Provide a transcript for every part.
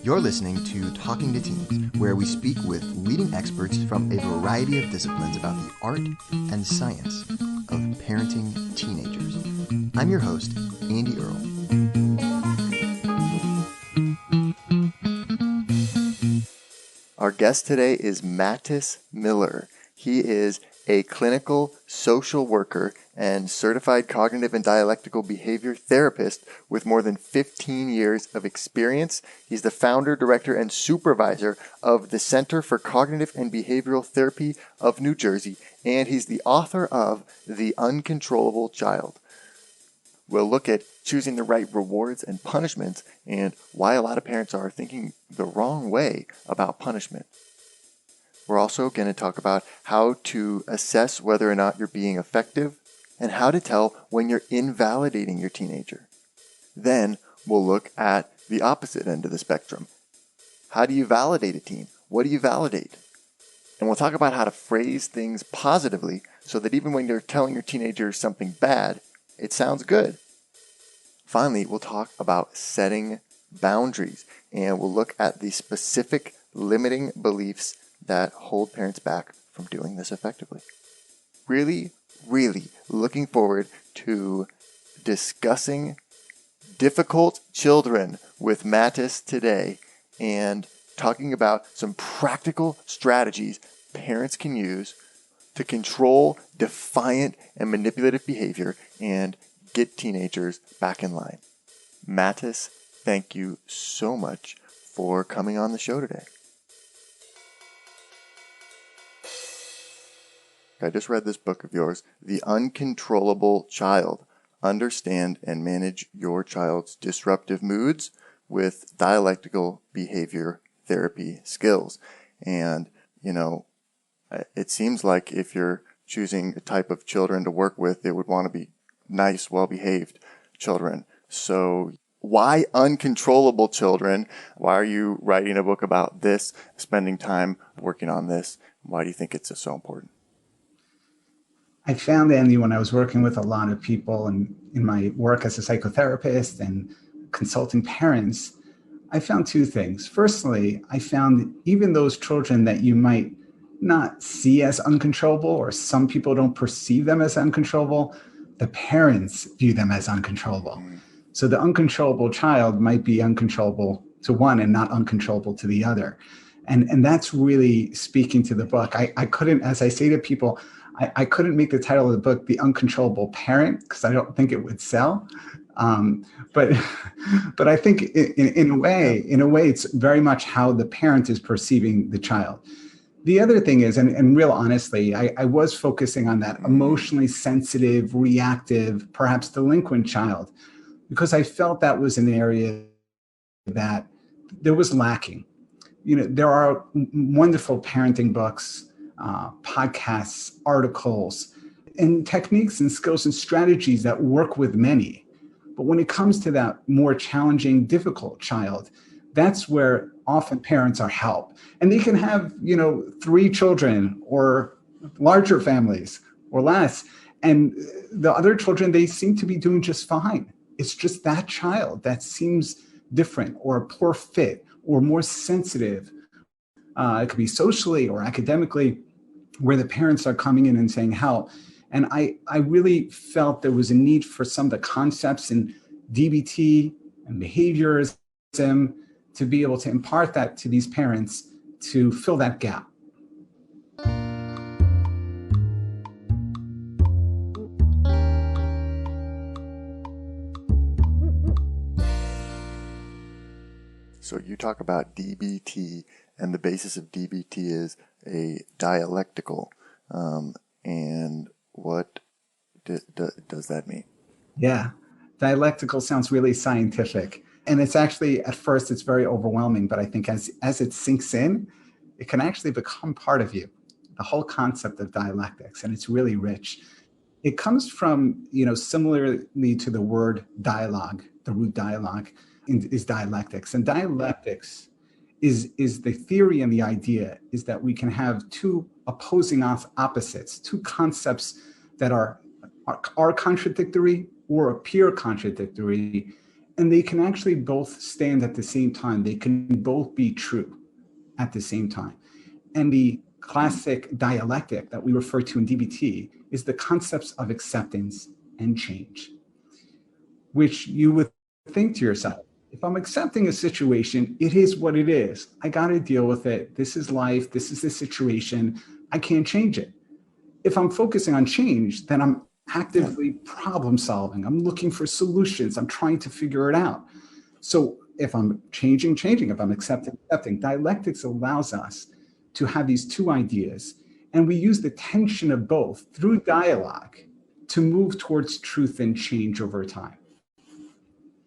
You're listening to Talking to Teens, where we speak with leading experts from a variety of disciplines about the art and science of parenting teenagers. I'm your host, Andy Earle. Our guest today is Mattis Miller. He is a clinical social worker and certified cognitive and dialectical behavior therapist with more than 15 years of experience. He's the founder, director, and supervisor of the Center for Cognitive and Behavioral Therapy of New Jersey, and he's the author of The Uncontrollable Child. We'll look at choosing the right rewards and punishments and why a lot of parents are thinking the wrong way about punishment. We're also going to talk about how to assess whether or not you're being effective and how to tell when you're invalidating your teenager. Then we'll look at the opposite end of the spectrum. How do you validate a teen? What do you validate? And we'll talk about how to phrase things positively so that even when you're telling your teenager something bad, it sounds good. Finally, we'll talk about setting boundaries, and we'll look at the specific limiting beliefs that hold parents back from doing this effectively. Really looking forward to discussing difficult children with Mattis today and talking about some practical strategies parents can use to control defiant and manipulative behavior and get teenagers back in line. Mattis, thank you so much for coming on the show today. I just read this book of yours, The Uncontrollable Child. Understand and manage your child's disruptive moods with dialectical behavior therapy skills. And, it seems like if you're choosing a type of children to work with, they would want to be nice, well-behaved children. So why uncontrollable children? Why are you writing a book about this, spending time working on this? Why do you think it's so important? I found, Andy, when I was working with a lot of people and in my work as a psychotherapist and consulting parents, I found two things. Firstly, I found even those children that you might not see as uncontrollable, or some people don't perceive them as uncontrollable, the parents view them as uncontrollable. So the uncontrollable child might be uncontrollable to one and not uncontrollable to the other. And that's really speaking to the book. I couldn't, as I say to people, I couldn't make the title of the book The Uncontrollable Parent because I don't think it would sell. But I think in a way, it's very much how the parent is perceiving the child. The other thing is, and real honestly, I was focusing on that emotionally sensitive, reactive, perhaps delinquent child, because I felt that was an area that there was lacking. There are wonderful parenting books, podcasts, articles, and techniques and skills and strategies that work with many. But when it comes to that more challenging, difficult child, that's where often parents are helped. And they can have, 3 children or larger families or less. And the other children, they seem to be doing just fine. It's just that child that seems different or a poor fit or more sensitive. It could be socially or academically, where the parents are coming in and saying help. And I really felt there was a need for some of the concepts in DBT and behaviorism to be able to impart that to these parents to fill that gap. So you talk about DBT, and the basis of DBT is a dialectical. And what does that mean? Yeah, dialectical sounds really scientific. And it's actually, at first, it's very overwhelming. But I think as it sinks in, it can actually become part of you, the whole concept of dialectics. And it's really rich. It comes from, similarly to the word dialogue, the root dialogue is dialectics. And dialectics is the theory, and the idea is that we can have two opposing opposites, two concepts that are contradictory or appear contradictory, And they can actually both stand at the same time. They can both be true at the same time. And the classic dialectic that we refer to in DBT is the concepts of acceptance and change, which you would think to yourself, if I'm accepting a situation, it is what it is. I got to deal with it. This is life. This is the situation. I can't change it. If I'm focusing on change, then I'm actively problem solving. I'm looking for solutions. I'm trying to figure it out. So if I'm changing, if I'm accepting. Dialectics allows us to have these two ideas, and we use the tension of both through dialogue to move towards truth and change over time.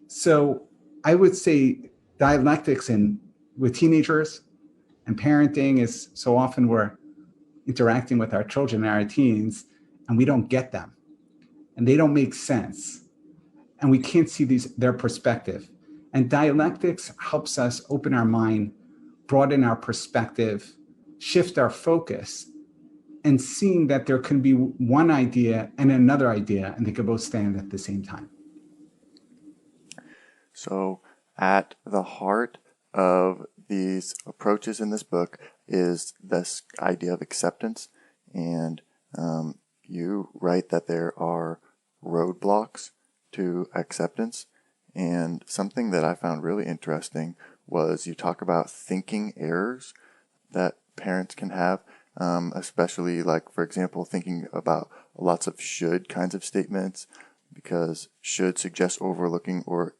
So I would say dialectics with teenagers and parenting is so often we're interacting with our children and our teens, and we don't get them, and they don't make sense, and we can't see their perspective. And dialectics helps us open our mind, broaden our perspective, shift our focus, and seeing that there can be one idea and another idea, and they can both stand at the same time. So at the heart of these approaches in this book is this idea of acceptance. And you write that there are roadblocks to acceptance. And something that I found really interesting was you talk about thinking errors that parents can have, especially like, for example, thinking about lots of should kinds of statements, because should suggests overlooking or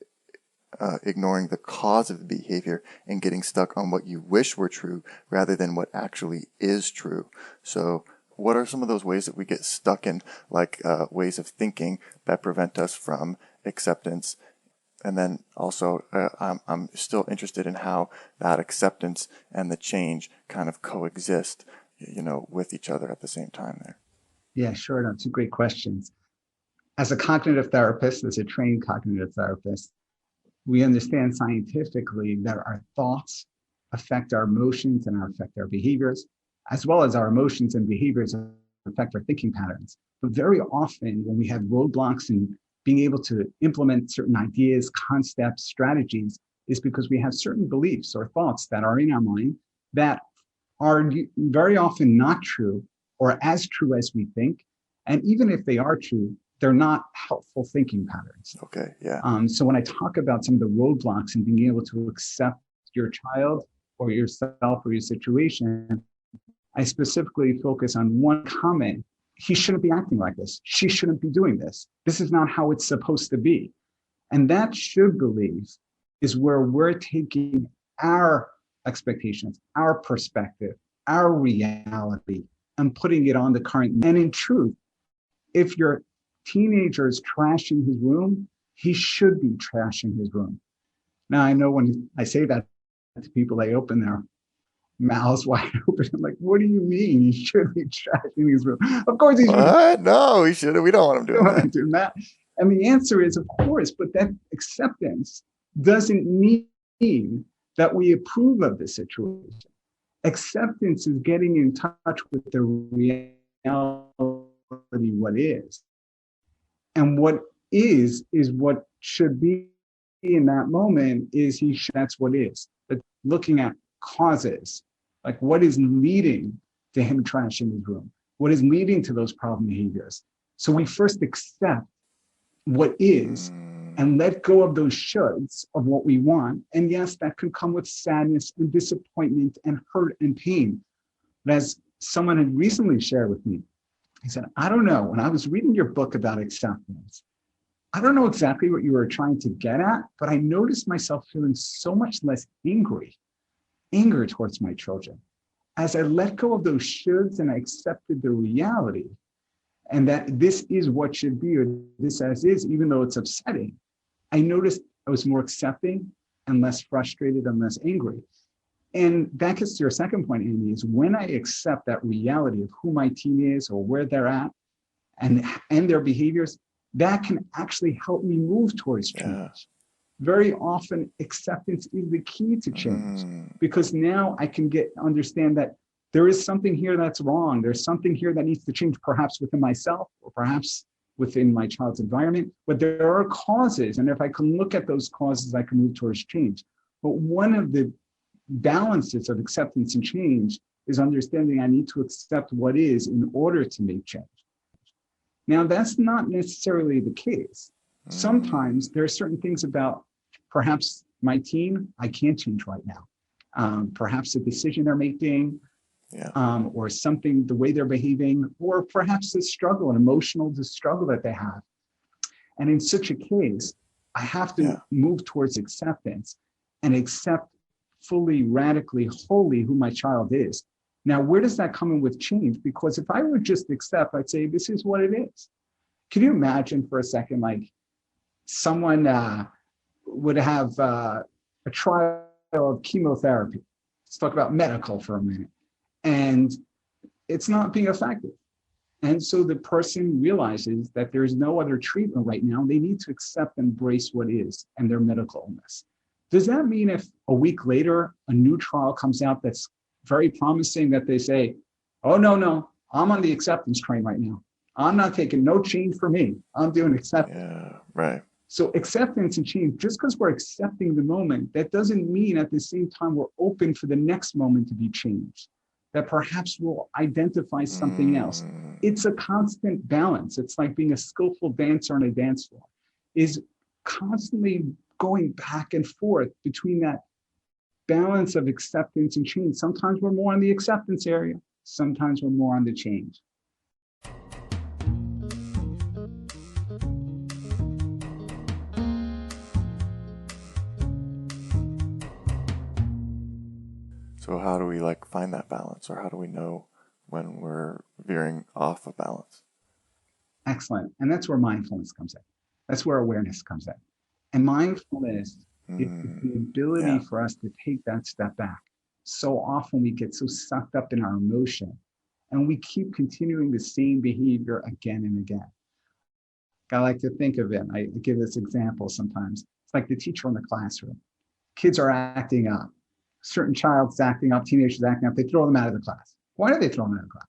ignoring the cause of the behavior and getting stuck on what you wish were true rather than what actually is true. So what are some of those ways that we get stuck in, like ways of thinking that prevent us from acceptance? And then also, I'm still interested in how that acceptance and the change kind of coexist, with each other at the same time there. Yeah, sure. No, two great questions. As a cognitive therapist, as a trained cognitive therapist, we understand scientifically that our thoughts affect our emotions and affect our behaviors, as well as our emotions and behaviors affect our thinking patterns. But very often when we have roadblocks in being able to implement certain ideas, concepts, strategies, is because we have certain beliefs or thoughts that are in our mind that are very often not true or as true as we think. And even if they are true, they're not helpful thinking patterns. Okay, yeah. So when I talk about some of the roadblocks and being able to accept your child or yourself or your situation, I specifically focus on one comment. He shouldn't be acting like this. She shouldn't be doing this. This is not how it's supposed to be. And that should belief is where we're taking our expectations, our perspective, our reality, and putting it on the current. And in truth, if your teenager is trashing his room, he should be trashing his room. Now, I know when I say that to people, they open their mouths wide open. I'm like, what do you mean he should be trashing his room? Of course he should. What? No, he shouldn't. We don't want him doing that. And the answer is, of course, but that acceptance doesn't mean that we approve of the situation. Acceptance is getting in touch with the reality, what is. And what is what should be in that moment is that's what is. But looking at causes, like what is leading to him trashing his room? What is leading to those problem behaviors? So we first accept what is and let go of those shoulds of what we want. And yes, that can come with sadness and disappointment and hurt and pain. But as someone had recently shared with me, he said, I don't know, when I was reading your book about acceptance, I don't know exactly what you were trying to get at, but I noticed myself feeling so much less anger towards my children. As I let go of those shoulds and I accepted the reality and that this is what should be, or this as is, even though it's upsetting, I noticed I was more accepting and less frustrated and less angry. And that gets to your second point, Amy, is when I accept that reality of who my teen is or where they're at and their behaviors, that can actually help me move towards change. Yeah. Very often, acceptance is the key to change because now I can understand that there is something here that's wrong. There's something here that needs to change, perhaps within myself or perhaps within my child's environment, but there are causes. And if I can look at those causes, I can move towards change. But one of the balances of acceptance and change is understanding I need to accept what is in order to make change. Now, that's not necessarily the case. Sometimes there are certain things about perhaps my teen I can't change right now. Perhaps a decision they're making, or something, the way they're behaving, or perhaps a struggle, an emotional struggle that they have. And in such a case, I have to move towards acceptance and accept fully, radically, wholly who my child is. Now, where does that come in with change? Because if I would just accept, I'd say, this is what it is. Can you imagine for a second, like someone would have a trial of chemotherapy? Let's talk about medical for a minute. And it's not being effective. And so the person realizes that there's no other treatment right now. They need to accept and embrace what is and their medical illness. Does that mean if a week later, a new trial comes out that's very promising that they say, oh, no, I'm on the acceptance train right now. I'm not taking no change for me. I'm doing acceptance. Yeah, right. So acceptance and change, just because we're accepting the moment, that doesn't mean at the same time we're open for the next moment to be changed, that perhaps we'll identify something else. It's a constant balance. It's like being a skillful dancer on a dance floor, is constantly going back and forth between that balance of acceptance and change. Sometimes we're more on the acceptance area. Sometimes we're more on the change. So how do we find that balance, or how do we know when we're veering off of balance? Excellent. And that's where mindfulness comes in. That's where awareness comes in. And mindfulness is the ability for us to take that step back. So often we get so sucked up in our emotion and we keep continuing the same behavior again and again. I like to think of it. I give this example sometimes. It's like the teacher in the classroom. Kids are acting up. Certain child's acting up, teenagers acting up. They throw them out of the class. Why do they throw them out of the class?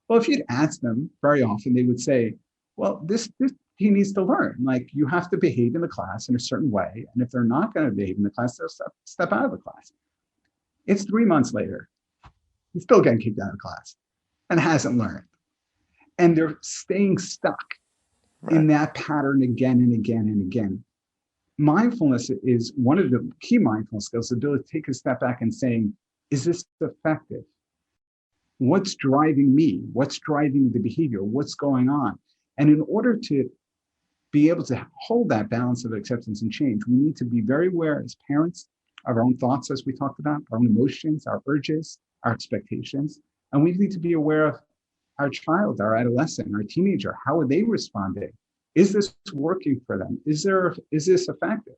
Well, if you'd ask them, very often they would say, well, this he needs to learn. Like, you have to behave in the class in a certain way. And if they're not going to behave in the class, they'll step out of the class. It's 3 months later. He's still getting kicked out of class and hasn't learned. And they're staying stuck in that pattern again and again and again. Mindfulness is one of the key mindfulness skills, the ability to take a step back and saying, is this effective? What's driving me? What's driving the behavior? What's going on? And in order to be able to hold that balance of acceptance and change, we need to be very aware as parents of our own thoughts, as we talked about, our own emotions, our urges, our expectations. And we need to be aware of our child, our adolescent, our teenager. How are they responding? Is this working for them? Is this effective?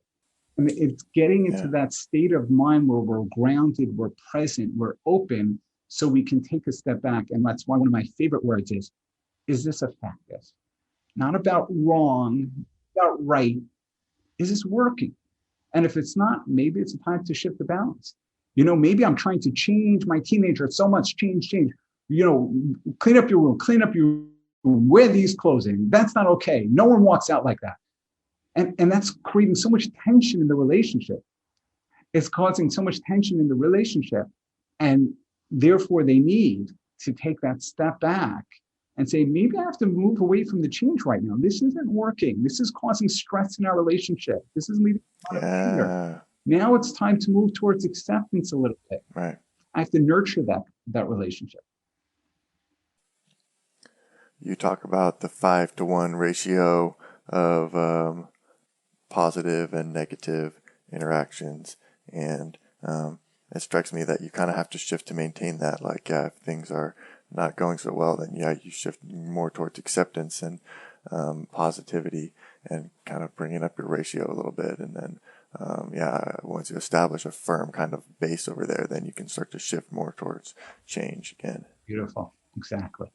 I mean, it's getting into that state of mind where we're grounded, we're present, we're open, so we can take a step back. And that's why one of my favorite words is this effective? Not about wrong, about right. Is this working? And if it's not, maybe it's a time to shift the balance. Maybe I'm trying to change my teenager. So much change. Clean up your room, wear these clothes in. That's not okay. No one walks out like that. And that's creating so much tension in the relationship. It's causing so much tension in the relationship. And therefore, they need to take that step back and say, maybe I have to move away from the change right now. This isn't working. This is causing stress in our relationship. This is leading to a lot of anger. Now it's time to move towards acceptance a little bit. Right. I have to nurture that relationship. You talk about the 5-to-1 ratio of positive and negative interactions, and it strikes me that you kind of have to shift to maintain that. If things are not going so well, then you shift more towards acceptance and positivity, and kind of bringing up your ratio a little bit. And then once you establish a firm kind of base over there, then you can start to shift more towards change again. Beautiful. Exactly.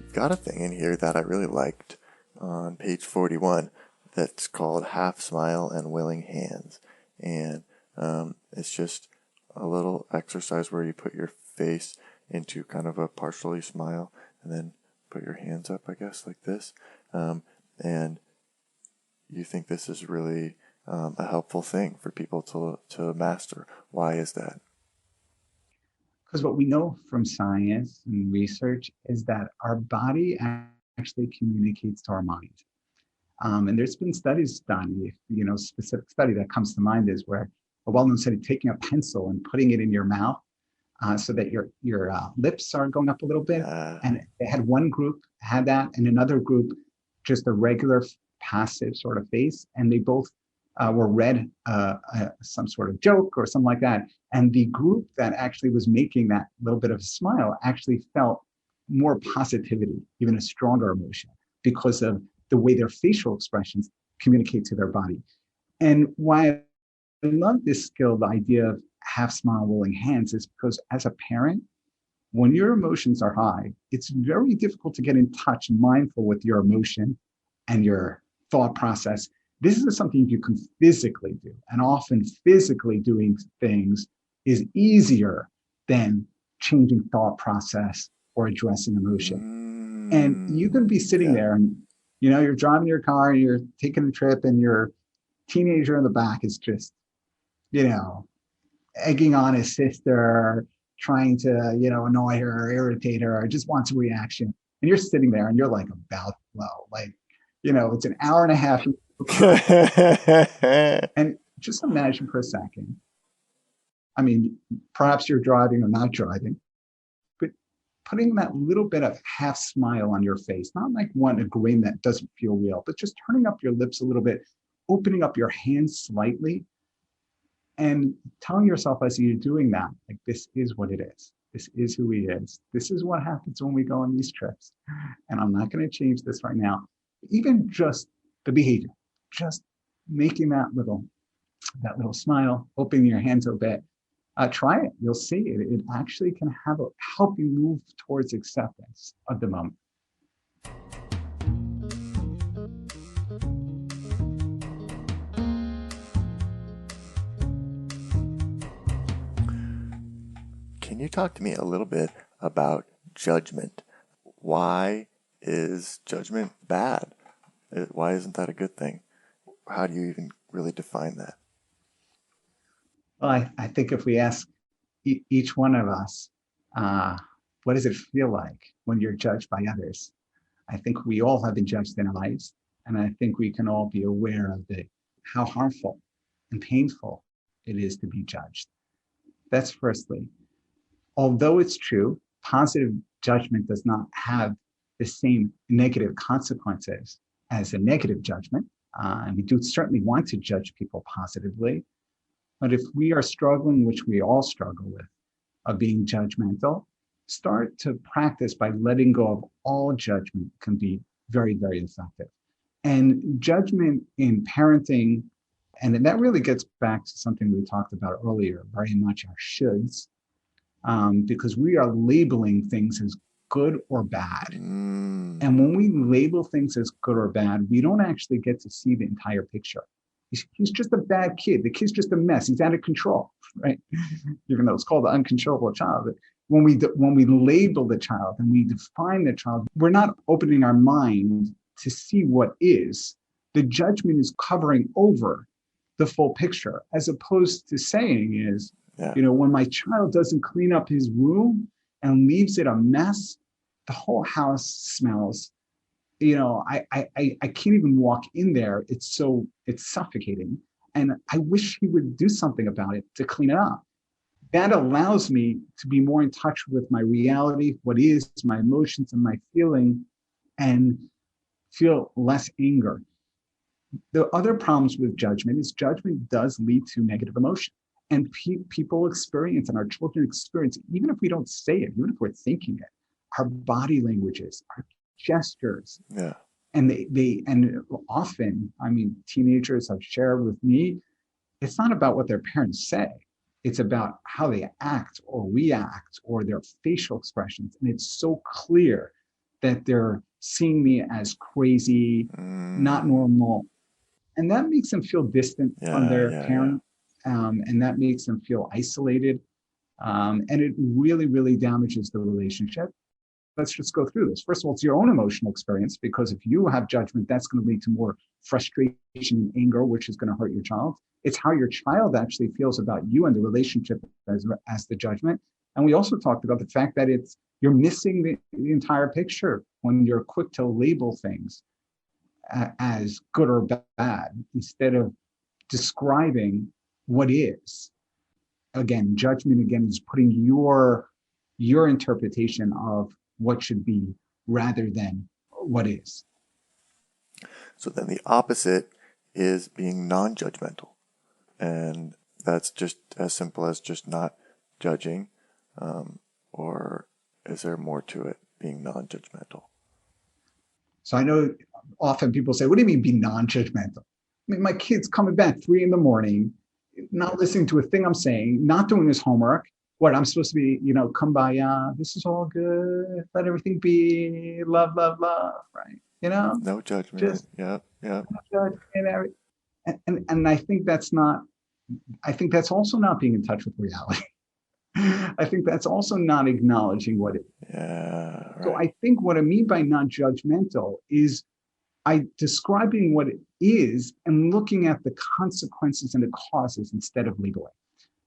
You've got a thing in here that I really liked on page 41 that's called half smile and willing hands. And it's just a little exercise where you put your face into kind of a partially smile and then put your hands up, I guess, like this. And you think this is really a helpful thing for people to master. Why is that? Because what we know from science and research is that our body actually communicates to our mind. And there's been studies done, specific study that comes to mind is where a well-known study taking a pencil and putting it in your mouth so that your lips are going up a little bit. And they had one group had that and another group just a regular passive sort of face. And they both were read some sort of joke or something like that. And the group that actually was making that little bit of a smile actually felt more positivity, even a stronger emotion because of the way their facial expressions communicate to their body. And why I love this skill, the idea of half smile, rolling hands, is because as a parent, when your emotions are high, it's very difficult to get in touch and mindful with your emotion and your thought process. This is something you can physically do. And often physically doing things is easier than changing thought process or addressing emotion. And you can be sitting there and, you're driving your car and you're taking a trip and your teenager in the back is just, egging on his sister, trying to, annoy her or irritate her or just wants a reaction. And you're sitting there and you're like about to blow. Like, it's an hour and a half. And just imagine for a second. I mean, perhaps you're driving or not driving, but putting that little bit of half smile on your face, not like one, a grin that doesn't feel real, but just turning up your lips a little bit, opening up your hands slightly, and telling yourself as you're doing that, like, this is what it is. This is who he is. This is what happens when we go on these trips. And I'm not going to change this right now. Even just the behavior, just making that little smile, opening your hands a bit. Try it. You'll see it. It actually can help you move towards acceptance of the moment. Can you talk to me a little bit about judgment? Why is judgment bad? Why isn't that a good thing? How do you even really define that? Well, I think if we ask each one of us, what does it feel like when you're judged by others? I think we all have been judged in our lives, and I think we can all be aware of how harmful and painful it is to be judged. That's firstly. Although it's true, positive judgment does not have the same negative consequences as a negative judgment. And we do certainly want to judge people positively. But if we are struggling, which we all struggle with, of being judgmental, start to practice by letting go of all judgment can be very, very effective. And judgment in parenting, and that really gets back to something we talked about earlier, very much our shoulds, because we are labeling things as good or bad. And when we label things as good or bad, we don't actually get to see the entire picture. He's just a bad kid. The kid's just a mess. He's out of control, right? Even though it's called the uncontrollable child. But when we label the child and we define the child, we're not opening our mind to see what is. The judgment is covering over the full picture, as opposed to saying is, when my child doesn't clean up his room and leaves it a mess, the whole house smells. I can't even walk in there. It's suffocating. And I wish he would do something about it to clean it up. That allows me to be more in touch with my reality, what is my emotions and my feeling, and feel less anger. The other problems with judgment is judgment does lead to negative emotion. And people experience, and our children experience, even if we don't say it, even if we're thinking it, our body languages, our gestures. Yeah. And and often, teenagers have shared with me, it's not about what their parents say. It's about how they act or react or their facial expressions. And it's so clear that they're seeing me as crazy, not normal. And that makes them feel distant from their parents. and that makes them feel isolated, and it really, really damages the relationship. Let's just go through this. First of all, it's your own emotional experience, because if you have judgment, that's going to lead to more frustration and anger, which is going to hurt your child. It's how your child actually feels about you and the relationship as the judgment. And we also talked about the fact that you're missing the entire picture when you're quick to label things as good or bad instead of describing what is. Again, judgment again is putting your interpretation of what should be rather than what is. So then the opposite is being non-judgmental. And that's just as simple as just not judging, or is there more to it, being non-judgmental? So I know often people say, what do you mean be non-judgmental? I mean, my kid's coming back 3 a.m, not listening to a thing I'm saying, not doing his homework. What, I'm supposed to be, kumbaya, this is all good, let everything be, love, love, love, right? No judgment. Just Yep. no judgment. And I think that's also not being in touch with reality. I think that's also not acknowledging what it is. Yeah, right. So I think what I mean by non-judgmental is describing what it is and looking at the consequences and the causes instead of labeling.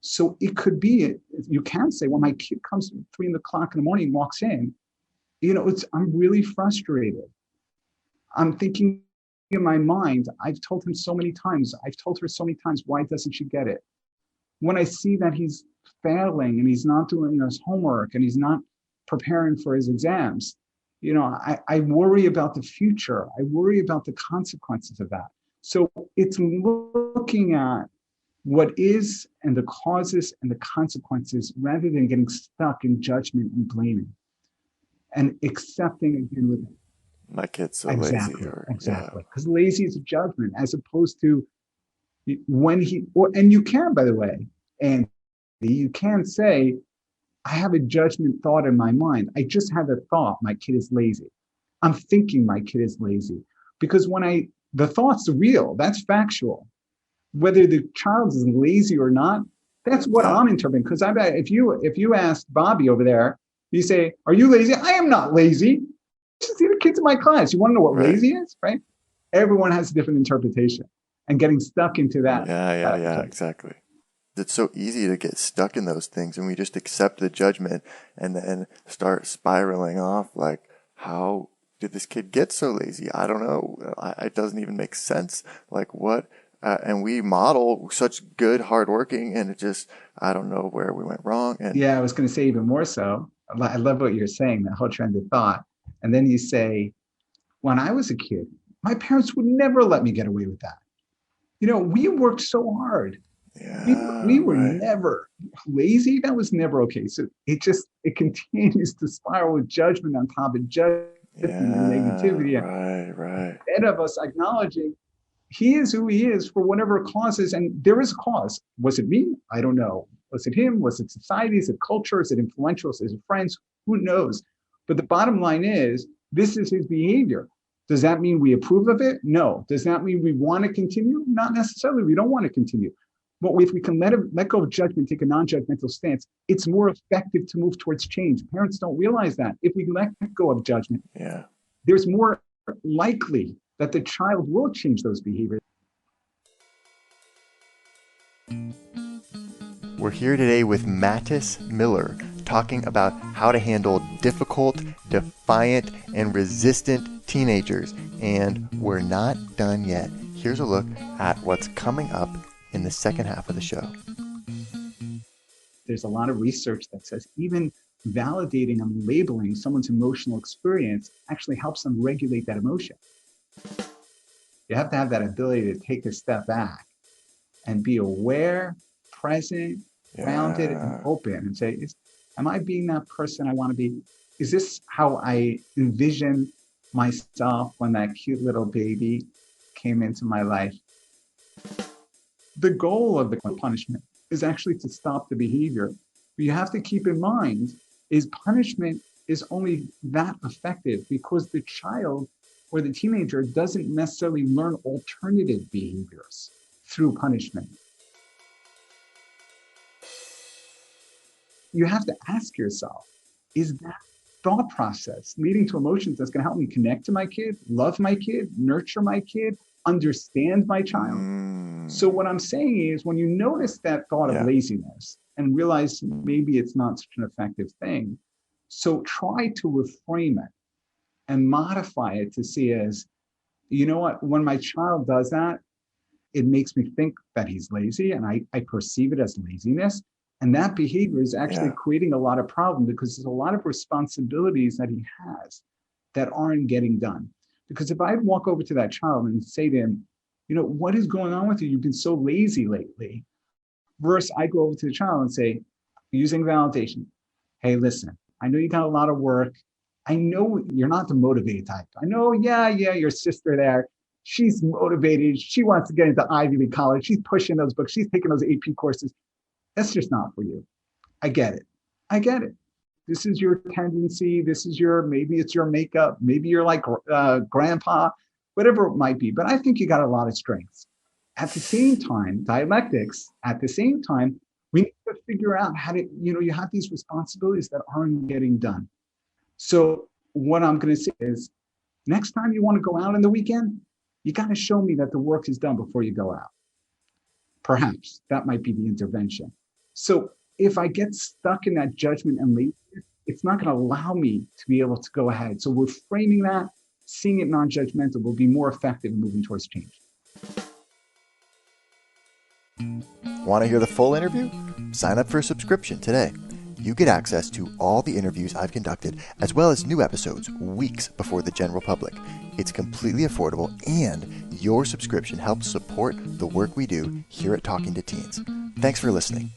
So it could be, you can say, well, my kid comes at 3 o'clock in the morning, walks in, I'm really frustrated. I'm thinking in my mind, I've told her so many times, why doesn't she get it? When I see that he's failing and he's not doing his homework and he's not preparing for his exams, I worry about the future. I worry about the consequences of that. So it's looking at what is and the causes and the consequences rather than getting stuck in judgment and blaming, and accepting again with my kid's so exactly, lazy. Exactly. Because lazy is a judgment as opposed to when and you can, by the way, and you can say, I have a judgment thought in my mind. I just had a thought, my kid is lazy. I'm thinking my kid is lazy. Because the thought's real, that's factual. Whether the child is lazy or not, that's what I'm interpreting. Because I bet if you asked Bobby over there, you say, are you lazy? I am not lazy. Just see the kids in my class. You want to know what lazy is, right? Everyone has a different interpretation, and getting stuck into that. Yeah, exactly. It's so easy to get stuck in those things, and we just accept the judgment and then start spiraling off like, how did this kid get so lazy? I don't know. It doesn't even make sense. Like what? And we model such good hard working, and it just, I don't know where we went wrong. And yeah, I was going to say even more so. I love what you're saying, that whole trend of thought. And then you say, when I was a kid, my parents would never let me get away with that. We worked so hard. Yeah, we were never lazy. That was never okay. So it continues to spiral with judgment on top of judgment and negativity. Right. Instead of us acknowledging he is who he is for whatever causes, and there is a cause. Was it me? I don't know. Was it him? Was it society? Is it culture? Is it influential? Is it friends? Who knows? But the bottom line is, this is his behavior. Does that mean we approve of it? No. Does that mean we want to continue? Not necessarily. We don't want to continue. But if we can let go of judgment, take a non-judgmental stance, it's more effective to move towards change. Parents don't realize that. If we let go of judgment, there's more likely that the child will change those behaviors. We're here today with Mattis Miller, talking about how to handle difficult, defiant, and resistant teenagers. And we're not done yet. Here's a look at what's coming up in the second half of the show. There's a lot of research that says even validating and labeling someone's emotional experience actually helps them regulate that emotion. You have to have that ability to take a step back and be aware, present, grounded, and open, and say, am I being that person I want to be? Is this how I envision myself when that cute little baby came into my life? The goal of the punishment is actually to stop the behavior. But you have to keep in mind is punishment is only that effective because the child or the teenager doesn't necessarily learn alternative behaviors through punishment. you have to ask yourself, is that thought process leading to emotions that's going to help me connect to my kid, love my kid, nurture my kid, understand my child? So what I'm saying is, when you notice that thought of laziness and realize maybe it's not such an effective thing, so try to reframe it and modify it to see as, you know what, when my child does that, it makes me think that he's lazy, and I perceive it as laziness. And that behavior is actually creating a lot of problem, because there's a lot of responsibilities that he has that aren't getting done. Because if I walk over to that child and say to him, you know, what is going on with you? You've been so lazy lately. Versus I go over to the child and say, using validation, hey, listen, I know you got a lot of work. I know you're not the motivated type. I know, your sister there, she's motivated. She wants to get into Ivy League college. She's pushing those books. She's taking those AP courses. That's just not for you. I get it. I get it. This is your tendency. This is maybe it's your makeup. Maybe you're like grandpa, whatever it might be. But I think you got a lot of strengths. At the same time, dialectics, at the same time, we need to figure out how to, you have these responsibilities that aren't getting done. So what I'm going to say is, next time you want to go out on the weekend, you got to show me that the work is done before you go out. Perhaps that might be the intervention. So if I get stuck in that judgment and laziness, it's not going to allow me to be able to go ahead. So we're framing that, seeing it non-judgmental will be more effective in moving towards change. Want to hear the full interview? Sign up for a subscription today. You get access to all the interviews I've conducted, as well as new episodes weeks before the general public. It's completely affordable, and your subscription helps support the work we do here at Talking to Teens. Thanks for listening.